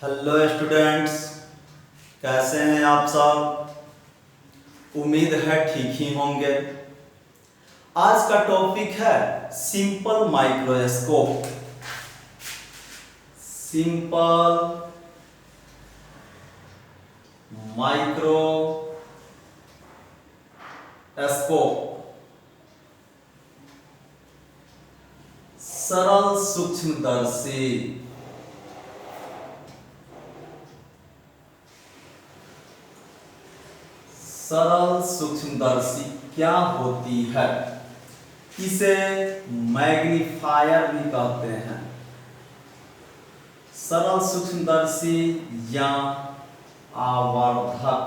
Hello students, कैसे हैं आप सब। उम्मीद है ठीक ही होंगे। आज का टॉपिक है सिंपल माइक्रोस्कोप। सिंपल माइक्रोस्कोप, सरल सूक्ष्मदर्शी। सरल सूक्ष्मदर्शी क्या होती है? इसे मैग्नीफायर भी कहते हैं। सरल सूक्ष्मदर्शी या आवर्धक।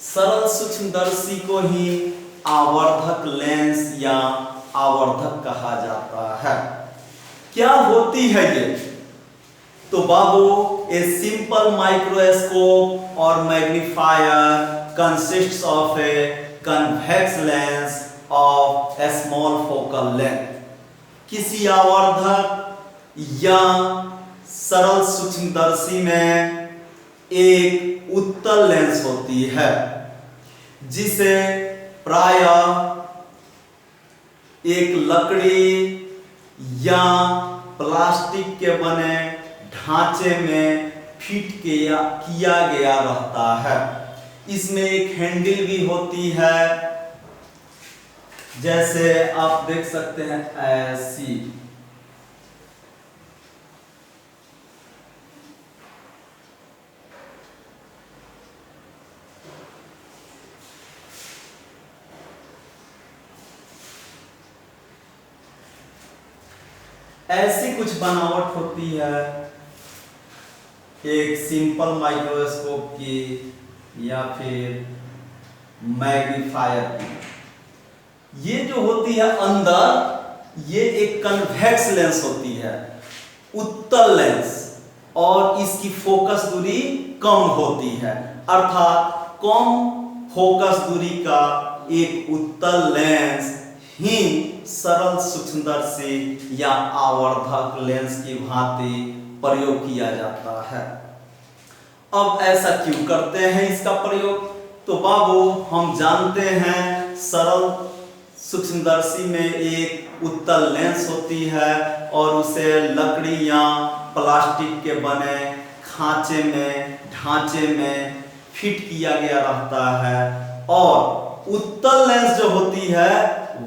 सरल सूक्ष्मदर्शी को ही आवर्धक लेंस या आवर्धक कहा जाता है। क्या होती है ये? तो बाबू, a simple microscope or magnifier consists of a convex lens of a small focal length। किसी आवर्धक या सरल सूक्ष्मदर्शी में एक उत्तल लेंस होती है जिसे प्रायः एक लकड़ी या प्लास्टिक के बने ढांचे में फिट किया गया रहता है। इसमें एक हैंडल भी होती है, जैसे आप देख सकते हैं ऐसी। ऐसी कुछ बनावट होती है एक सिंपल माइक्रोस्कोप की या फिर मैग्नीफायर की। ये जो होती है अंदर, ये एक कन्वेक्स लेंस होती है, उत्तल लेंस, और इसकी फोकस दूरी कम होती है। अर्थात कम फोकस दूरी का एक उत्तल लेंस ही सरल सूक्ष्मदर्शी या आवर्धक लेंस की भांति प्रयोग किया जाता है। अब ऐसा क्यों करते हैं इसका प्रयोग? तो बाबू, हम जानते हैं सरल सूक्ष्मदर्शी में एक उत्तल लेंस होती है और उसे लकड़ी या प्लास्टिक के बने ढांचे में फिट किया गया रहता है। और उत्तल लेंस जो होती है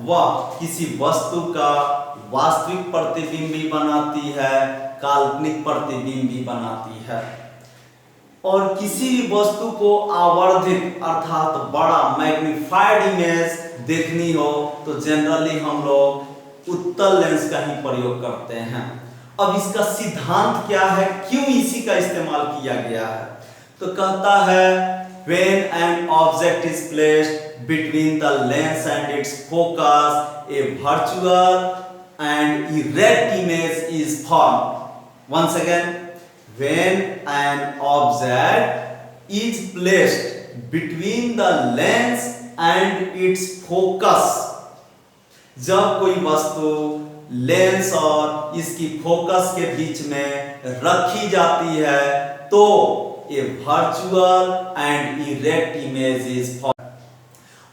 वह किसी वस्तु का वास्तविक प्रतिबिंब भी बनाती है, काल्पनिक प्रतिबिंब भी बनाती है। और किसी भी वस्तु को आवर्धित अर्थात बड़ा मैग्नीफाइड इमेज देखनी हो तो जनरली हम लोग उत्तल लेंस का ही प्रयोग करते हैं। अब इसका सिद्धांत क्या है, क्यों इसी का इस्तेमाल किया गया है? तो कहता है when an object is placed between the lens and its focus, a virtual and erect image is formed. Once again, when an object is placed between the lens and its focus, जब कोई वस्तु lens और इसकी focus के बीच में रखी जाती है तो a virtual and erect image is formed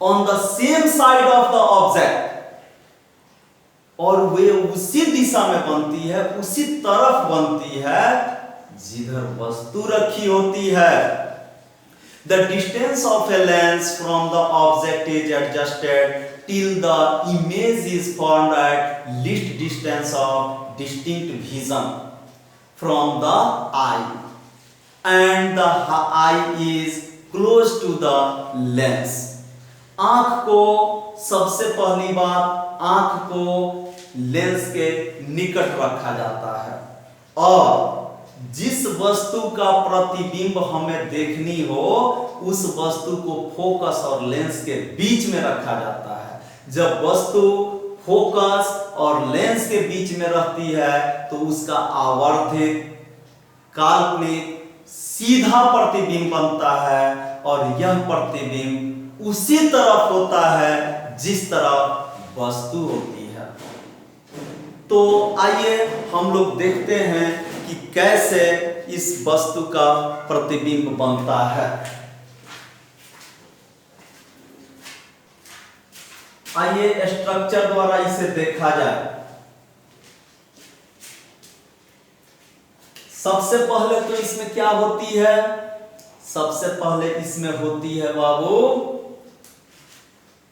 on the same side of the object, और वे उसी दिशा में बनती है, उसी तरफ बनती है जिधर वस्तु रखी होती है। The distance of a lens from the object is adjusted till the image is formed at least distance of distinct vision from the eye, and the eye is close to the lens। आंख को, सबसे पहली बात, आंख को lens के निकट रखा जाता है और जिस वस्तु का प्रतिबिंब हमें देखनी हो उस वस्तु को फोकस और लेंस के बीच में रखा जाता है। जब वस्तु फोकस और लेंस के बीच में रहती है तो उसका आवर्धित काल्पनिक सीधा प्रतिबिंब बनता है और यह प्रतिबिंब उसी तरफ होता है जिस तरफ वस्तु होती है। तो आइए हम लोग देखते हैं कि कैसे इस वस्तु का प्रतिबिंब बनता है। आइए स्ट्रक्चर द्वारा इसे देखा जाए। सबसे पहले तो इसमें क्या होती है? सबसे पहले इसमें होती है बाबू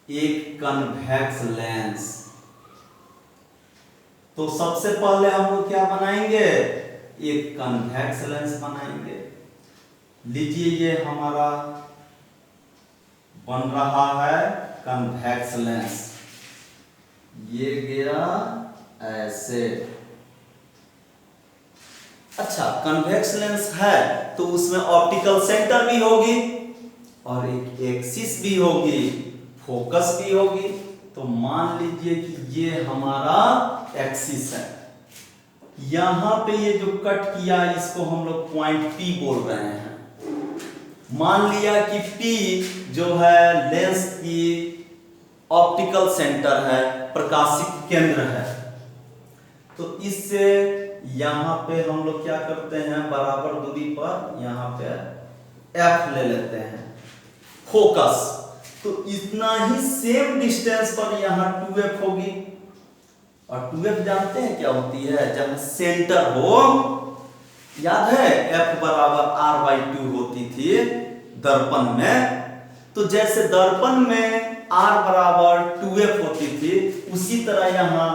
एक कन्वेक्स लेंस। तो सबसे पहले हम लोग क्या बनाएंगे? एक कन्वेक्स लेंस बनाएंगे। लीजिए ये हमारा बन रहा है कन्वेक्स लेंस। ये गया ऐसे। अच्छा, कन्वेक्स लेंस है तो उसमें ऑप्टिकल सेंटर भी होगी और एक एक्सिस भी होगी, फोकस भी होगी। तो मान लीजिए कि ये हमारा एक्सिस है। यहां पे ये जो कट किया इसको हम लोग पॉइंट P बोल रहे हैं। मान लिया कि P जो है लेंस की ऑप्टिकल सेंटर है, प्रकाशिक केंद्र है। तो इससे यहां पे हम लोग क्या करते हैं, बराबर दूरी पर यहां पे F ले लेते हैं फोकस। तो इतना ही सेम डिस्टेंस पर यहां 2F होगी। और 2F जानते हैं क्या होती है? जब सेंटर हो, याद है F बराबर R/2 होती थी दर्पण में। तो जैसे दर्पण में R बराबर 2F होती थी, उसी तरह यहाँ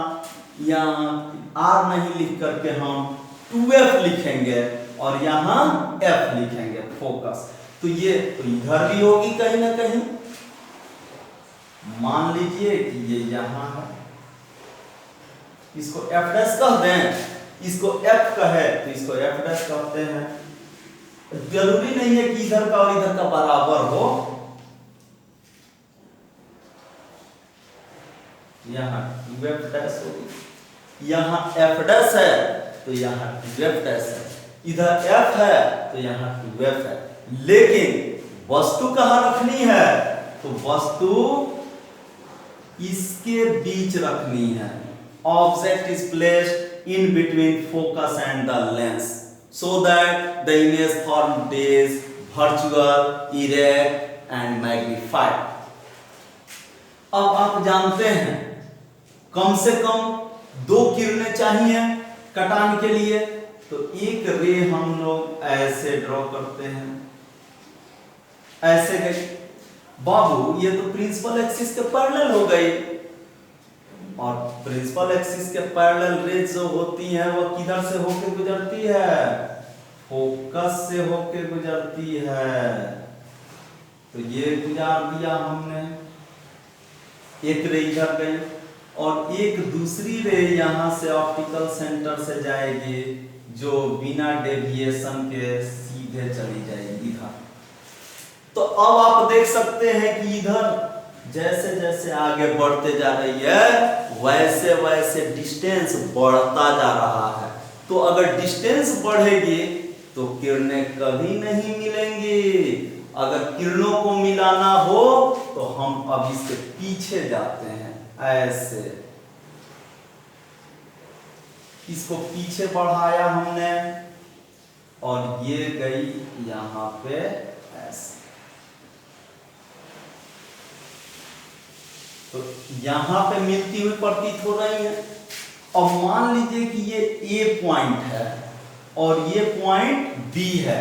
R नहीं लिख करके हम 2F लिखेंगे और यहाँ F लिखेंगे फोकस। तो ये तो इधर भी होगी कहीं ना कहीं। मान लीजिए कि ये यहां है, इसको F' कह दें, इसको F कहे तो इसको F' कहते हैं। जरूरी नहीं है कि इधर का और इधर का बराबर हो। यहाँ 2F' होगी, यहाँ F' है तो यहाँ 2F' है, इधर F है तो यहाँ 2F है। लेकिन वस्तु कहाँ रखनी है? तो वस्तु इसके बीच रखनी है। Object is placed in between focus and the lens so that the image form is virtual, erect and magnified। अब आप जानते हैं कम से कम 2 किरणें चाहिए कटान के लिए। तो एक रे हम लोग ऐसे ड्रॉ करते हैं, ऐसे गई। बाबू ये तो प्रिंसिपल एक्सिस के पैरेलल हो गई। और प्रिंसिपल एक्सिस के पैरेलल रेज जो होती हैं वो किधर से होके गुजरती है? फोकस से होके गुजरती है। तो ये गुजार दिया हमने, एक रे इधर गई और एक दूसरी रे यहां से ऑप्टिकल सेंटर से जाएगी, जो बिना डेविएशन के सीधे चली जाएगी इधर। तो अब आप देख सकते हैं कि इधर जैसे जैसे आगे बढ़ते जा रही है वैसे वैसे डिस्टेंस बढ़ता जा रहा है। तो अगर डिस्टेंस बढ़ेगी तो किरणें कभी नहीं मिलेंगी। अगर किरणों को मिलाना हो तो हम अब इसके पीछे जाते हैं, ऐसे इसको पीछे बढ़ाया हमने और ये गई यहां पे ऐसे। तो यहां पे मिलती हुई प्रतीत हो रही है। और मान लीजिए कि ये A पॉइंट है और ये पॉइंट B है,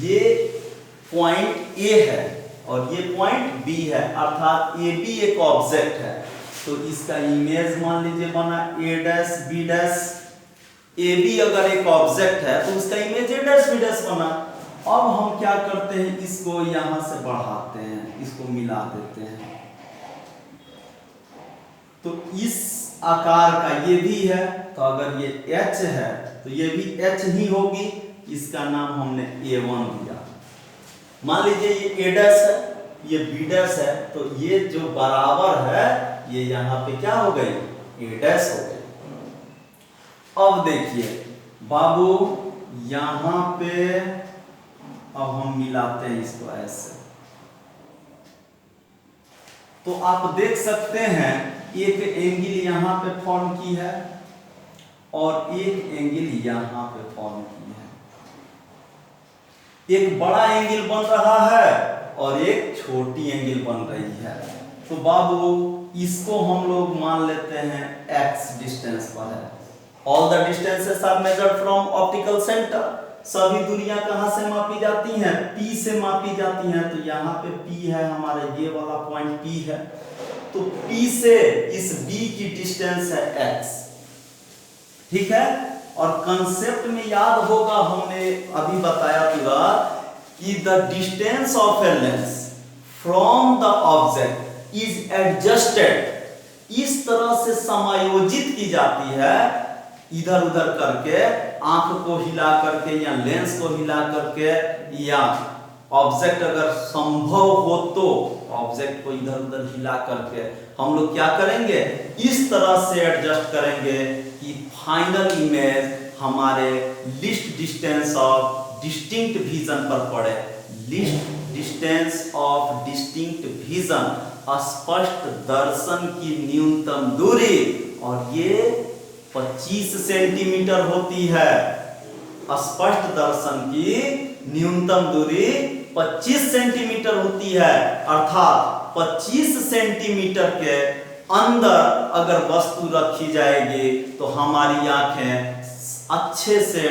ये पॉइंट A है और ये पॉइंट B है, अर्थात AB एक ऑब्जेक्ट है। तो इसका इमेज मान लीजिए बना A' B'। AB अगर एक ऑब्जेक्ट है तो उसका इमेज A' B' बना। अब हम क्या करते हैं, इसको यहां से बढ़ाते हैं, इसको मिला देते हैं। तो इस आकार का ये भी है, तो अगर ये H है तो ये भी H ही होगी। इसका नाम हमने A1 दिया। मान लीजिए ये A' है, ये B' है, तो ये जो बराबर है ये यहाँ पे क्या हो गई? A' हो गई। अब देखिए बाबू यहाँ पे अब हम मिलाते हैं इसको ऐसे। तो आप देख सकते हैं एक एंगल यहां पे फॉर्म की है और एक एंगल यहां पे फॉर्म की है। एक बड़ा एंगल बन रहा है और एक छोटी एंगल बन रही है। तो बाबू इसको हम लोग मान लेते हैं x डिस्टेंस पर है। All the distances are measured from optical centre. सभी दूरियां कहां से मापी जाती हैं? P से मापी जाती हैं। तो यहाँ पे P है, हमारा ये वाला पॉइंट P है। तो P से इस B की डिस्टेंस है x, ठीक है। और कंसेप्ट में याद होगा, हमने अभी बताया तुरंत कि the distance of a lens from the object is adjusted, इस तरह से समायोजित की जाती है, इधर उधर करके, आंख को हिला करके या लेंस को हिला करके, या ऑब्जेक्ट अगर संभव हो तो ऑब्जेक्ट को इधर उधर हिला करके हम लोग क्या करेंगे, इस तरह से एडजस्ट करेंगे कि फाइनल इमेज हमारे list distance of distinct vision पर पड़े। List distance of distinct vision, स्पष्ट दर्शन की न्यूनतम दूरी, और ये 25 सेंटीमीटर होती है। स्पष्ट दर्शन की न्यूनतम दूरी 25 सेंटीमीटर होती है, अर्थात 25 सेंटीमीटर के अंदर अगर वस्तु रखी जाएगी तो हमारी आंखें अच्छे से,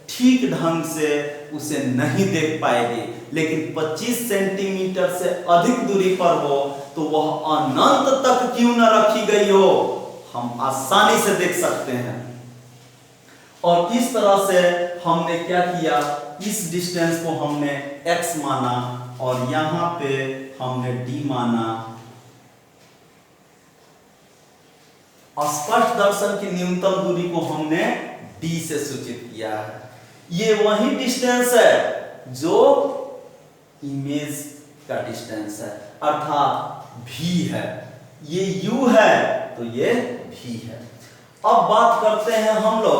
ठीक ढंग से उसे नहीं देख पाएगी। लेकिन 25 सेंटीमीटर से अधिक दूरी पर हो तो वह अनंत तक क्यों न रखी गई हो, हम आसानी से देख सकते हैं। और इस तरह से हमने क्या किया, इस डिस्टेंस को हमने x माना और यहां पे हमने d माना। स्पष्ट दर्शन की न्यूनतम दूरी को हमने d से सूचित किया है। ये वही डिस्टेंस है जो इमेज का डिस्टेंस है, अर्थात v है। ये u है तो ये v है। अब बात करते हैं हम लोग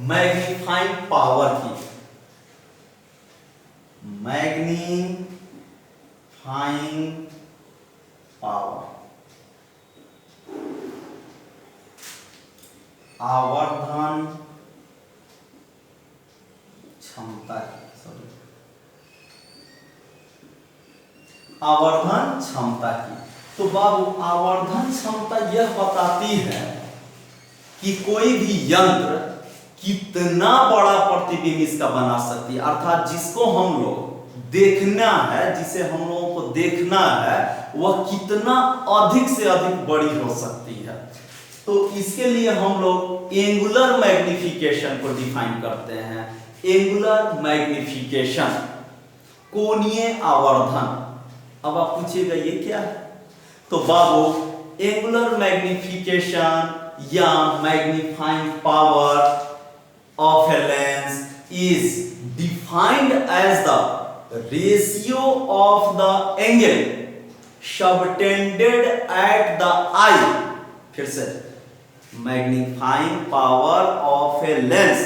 मैग्नीफाइंग पावर की। मैग्नीफाइंग पावर, आवर्धन क्षमता, आवर्धन क्षमता की। तो बाबू आवर्धन क्षमता यह बताती है कि कोई भी यंत्र कितना बड़ा प्रतिबिंब इसका बना सकती है, अर्थात जिसको हम लोग देखना है, जिसे हम लोगों को देखना है, वह कितना अधिक से अधिक बड़ी हो सकती है। तो इसके लिए हम लोग एंगुलर मैग्निफिकेशन को डिफाइन करते हैं। एंगुलर मैग्निफिकेशन, कोणीय आवर्धन। अब आप पूछिएगा ये क्या है, तो बाबू एंगुलर मैग्निफिकेशन या magnifying power of a lens is defined as the ratio of the angle subtended at the eye। फिर से, magnifying power of a lens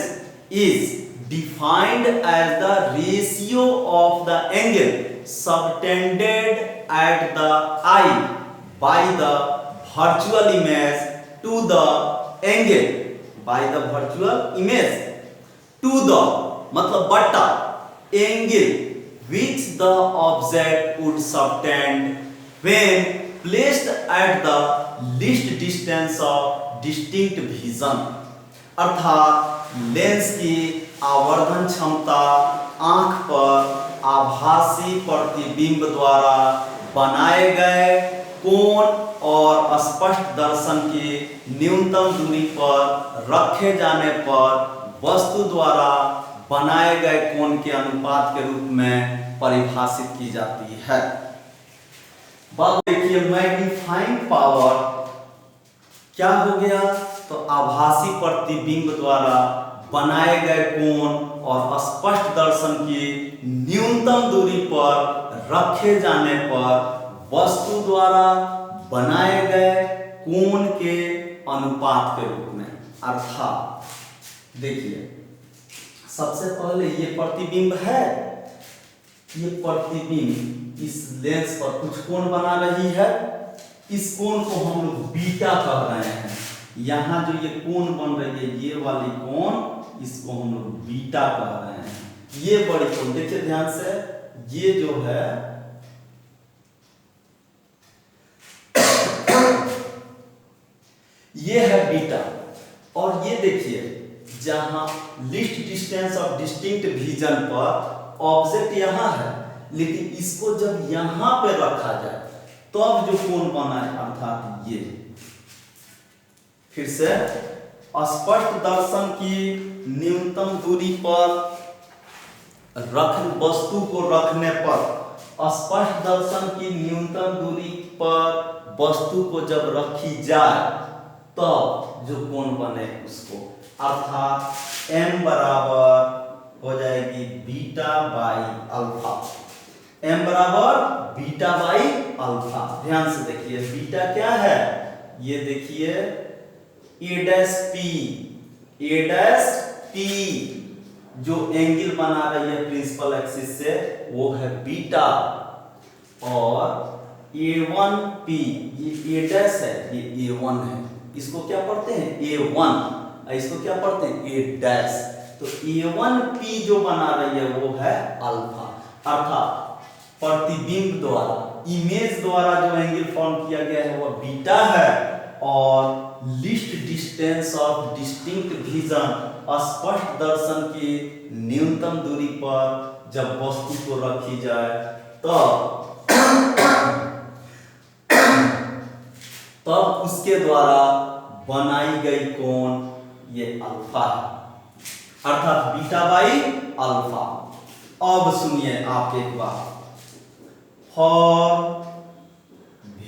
is defined as the ratio of the angle subtended at the eye by the virtual image to the angle, by the virtual image to the मतलब बट्टा angle which the object would subtend when placed at the least distance of distinct vision। अर्थात lens की आवर्धन क्षमता आंख पर आभासी प्रतिबिंब द्वारा बनाए गए कोण और स्पष्ट दर्शन की न्यूनतम दूरी पर रखे जाने पर वस्तु द्वारा बनाए गए कोण के अनुपात के रूप में परिभाषित की जाती है। बात देखिए, मैग्नीफाइंग पावर क्या हो गया, तो आभासी प्रतिबिंब द्वारा बनाए गए कोण और स्पष्ट दर्शन की न्यूनतम दूरी पर रखे जाने पर वस्तु द्वारा बनाए गए कोण के अनुपात के रूप में। अर्थात देखिए, सबसे पहले ये प्रतिबिंब है, ये प्रतिबिंब इस लेंस पर कुछ कोण बना रही है, इस कोण को हम लोग बीटा कह रहे हैं। यहाँ जो ये कोण बन रही है, ये वाली कोण, इसको हम लोग बीटा कह रहे हैं। ये बड़ी कोण देखिए ध्यान से, ये जो है ये है बीटा, और ये देखिए जहां least distance of distinct vision पर ऑब्जेक्ट यहां है, लेकिन इसको जब यहां पे रखा जाए तो अब जो कोण बना है, अर्थात ये फिर से स्पष्ट दर्शन की न्यूनतम दूरी पर वस्तु को रखने पर, स्पष्ट दर्शन की न्यूनतम दूरी पर वस्तु को जब रखी जाए तो जो कोण बने उसको, अर्थात m बराबर हो जाएगी बीटा बाई अल्फा। m बराबर बीटा बाई अल्फा। ध्यान से देखिए बीटा क्या है, ये देखिए a डैश p, जो एंगल बना रही है प्रिंसिपल एक्सिस से वो है बीटा, और a1p, ये a डैश है, ये a1 है, इसको क्या पढ़ते हैं a1, इसको क्या पढ़ते हैं a डैश। तो a1p जो बना रही है वो है अल्फा, अर्थात प्रतिबिंब द्वारा, इमेज द्वारा जो एंगल फॉर्म किया गया है वो बीटा है, और least distance of distinct vision, स्पष्ट दर्शन की न्यूनतम दूरी पर जब वस्तु को रखी जाए तब उसके द्वारा बनाई गई कोण ये अल्फा है, अर्थात बीटा बाई अल्फा। अब सुनिए आप एक बार, for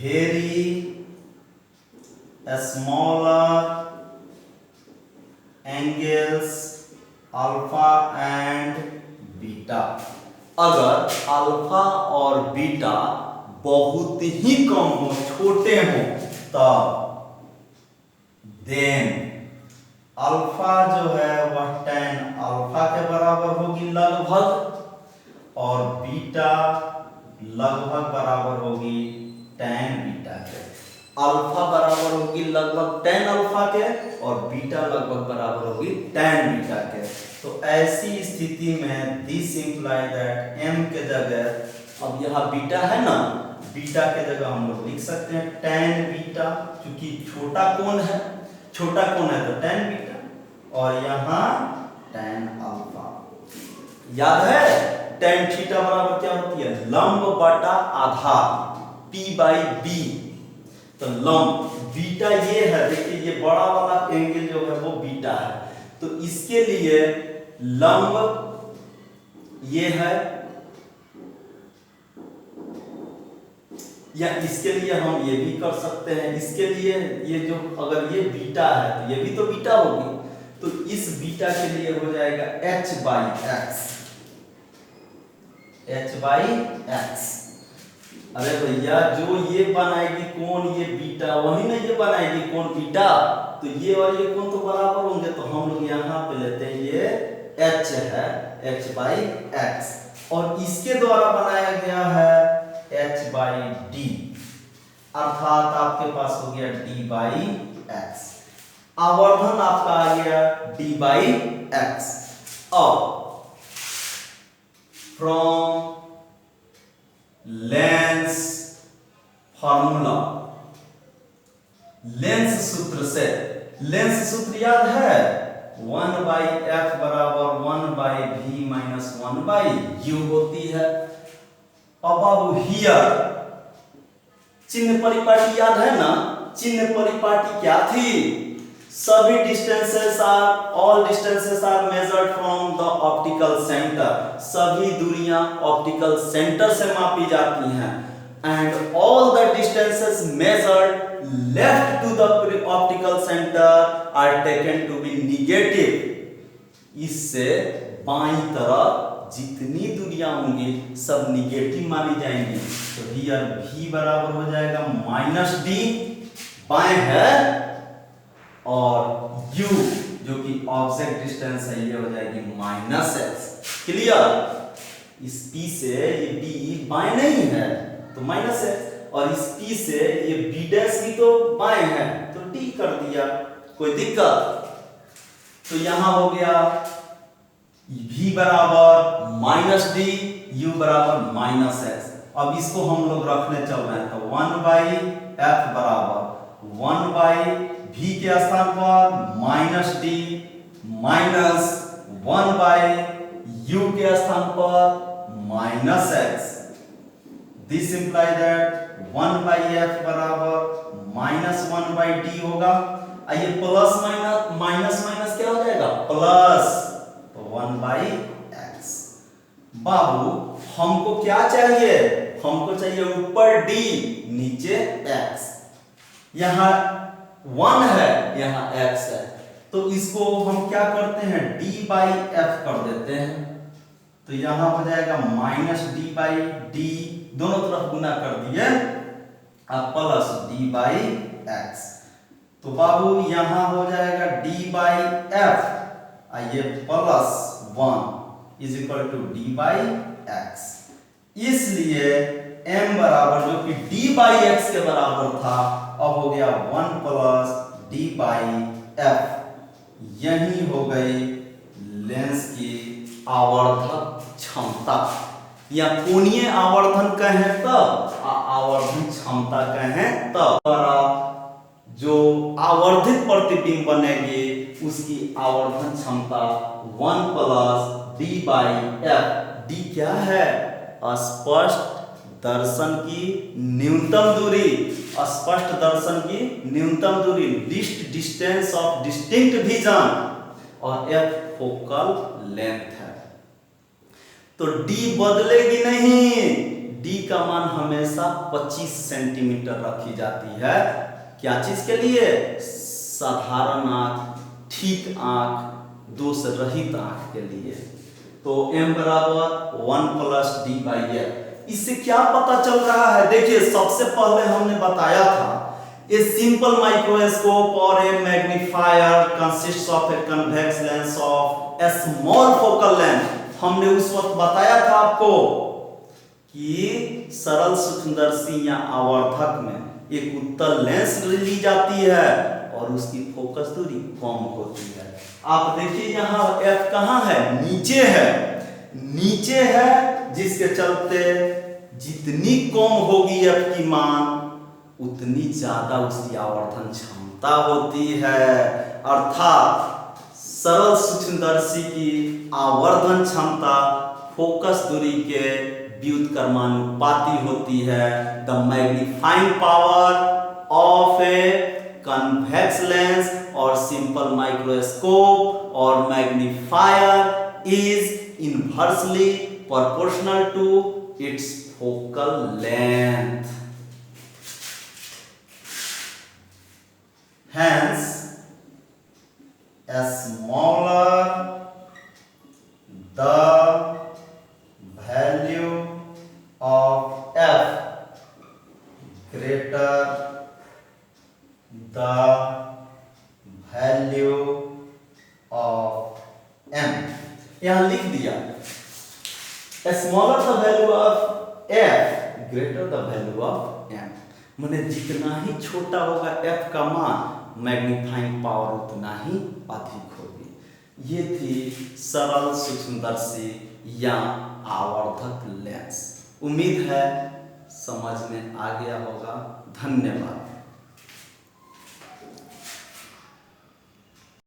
very smaller angles alpha and beta, अगर अल्फा और बीटा बहुत ही कम हो, छोटे हो, तब देन अल्फा जो है वह tan अल्फा के बराबर होगी लगभग, और बीटा लगभग बराबर होगी tan बीटा के। अल्फा बराबर होगी लगभग tan अल्फा के, और बीटा लगभग बराबर होगी tan बीटा के। तो ऐसी स्थिति में दिस इंप्लाई दैट m के जगह, अब यहाँ बीटा है ना, बीटा के जगह हम लोग लिख सकते हैं tan बीटा, क्योंकि छोटा कोण है, छोटा कोण है तो tan बीटा, और यहाँ tan अल्फा। याद है tan थीटा बराबर क्या होती है, लंब बटा आधार p बाई b। तो लंब बीटा ये है, देखिए ये बड़ा वाला एंगल जो है वो बीटा है, तो इसके लिए लंब ये है, या इसके लिए हम ये भी कर सकते हैं, इसके लिए ये जो अगर ये बीटा है तो ये भी तो बीटा होगी, तो इस बीटा के लिए हो जाएगा h by x, h by x. अरे भैया जो ये बनाएगी कोण ये बीटा, वही ना ये बनाएगी कोण बीटा, तो ये और ये कोण तो बराबर होंगे, तो हम लोग यहाँ पे लेते हैं ये h है, h बाई एक्स, और इसके द्वारा बनाया गया है h बाई डी, अर्थात आपके पास हो गया d बाई एक्स। आवर्धन आपका आ गया d बाई एक्स। अब फ्रॉम लेंस फॉर्मूला, लेंस सूत्र से, लेंस सूत्र याद है 1 बाई एफ बराबर 1 by v minus 1 by u होती है। अब हियर चिन्ह परिपाटी याद है ना, चिन्ह परिपाटी क्या थी, सभी distances are, all distances are measured from the optical centre, सभी दूरियां ऑप्टिकल सेंटर से मापी जाती हैं, and all the distances measured left to the optical centre are taken to be negative. इससे बाईं तरफ जितनी दूरियां होंगी सब निगेटिव मानी जाएंगी, तो हियर v बराबर हो जाएगा माइनस डी, बाएं है, और u जो कि ऑब्जेक्ट डिस्टेंस है ये हो जाएगी माइनस एक्स। क्लियर, इस p से ये b बाएं नहीं है तो माइनस एक्स, और इस p से ये b डैश भी तो बाएं है तो d कर दिया, कोई दिक्कत? तो यहां हो गया v बराबर माइनस डी, u बराबर माइनस एक्स। अब इसको हम लोग रखने चल रहे हैं, तो 1/f बराबर 1/v के स्थान पर माइनस डी माइनस 1/u के स्थान पर minus x. This imply that 1/f बराबर माइनस 1/d होगा। आइए प्लस माइनस माइनस माइनस क्या हो जाएगा? प्लस, तो 1/x। बाबू हमको क्या चाहिए? हमको चाहिए ऊपर d नीचे x। यहां 1 है, यहां x है, तो इसको हम क्या करते हैं? d/f कर देते हैं। तो यहां हो जाएगा माइनस d/d, दोनों तरफ गुना कर दिए, अब प्लस d/x। तो बाबू यहां हो जाएगा d/f, आइए plus 1 is equal to d/x। इसलिए m बराबर जो कि d/x के बराबर था, अब हो गया 1 प्लस d/f। यही हो गई लेंस की आवर्धक क्षमता, या कोणीय आवर्धन कहें तब, आवर्धन क्षमता कहें तब। जो आवर्धित प्रतिबिंब बनेगी उसकी आवर्धन क्षमता 1 प्लस d/f। d क्या है? स्पष्ट दर्शन की न्यूनतम दूरी, स्पष्ट दर्शन की न्यूनतम दूरी, least distance of distinct vision, और f फोकल लेंथ है। तो d बदलेगी नहीं, d का मान हमेशा 25 सेंटीमीटर रखी जाती है। क्या चीज के लिए? साधारण आंख, ठीक आंख, दोष रहित आंख के लिए। तो m बराबर 1 प्लस d/f। इससे क्या पता चल रहा है? देखिए सबसे पहले हमने बताया था ए सिंपल माइक्रोस्कोप और a magnifier consists of a convex lens of a small focal length. हमने उस वक्त बताया था आपको कि सरल सूक्ष्मदर्शी या आवर्धक में एक उत्तल लेंस ली जाती है और उसकी फोकस दूरी कम होती है। आप देखिए यहाँ f कहाँ है? नीचे है, नीचे है, जिसके चलते जितनी कम होगी f की मान उतनी ज्यादा उसकी आवर्धन क्षमता होती है। अर्थात सरल सूक्ष्मदर्शी की आवर्धन क्षमता फोकस दूरी के व्युत्क्रमानुपाती होती है। The magnifying power of a convex lens or simple microscope or magnifier is inversely proportional to its focal length. Hence, a smaller the value of f, greater the value of m। यहां लिख दिया smaller the value of f, greater the value of m। माने जितना ही छोटा होगा f का मान, magnifying power उतना ही अधिक होगी। ये थी सरल सूक्ष्मदर्शी या आवर्धक लेंस। उम्मीद है समझ में आ गया होगा। धन्यवाद।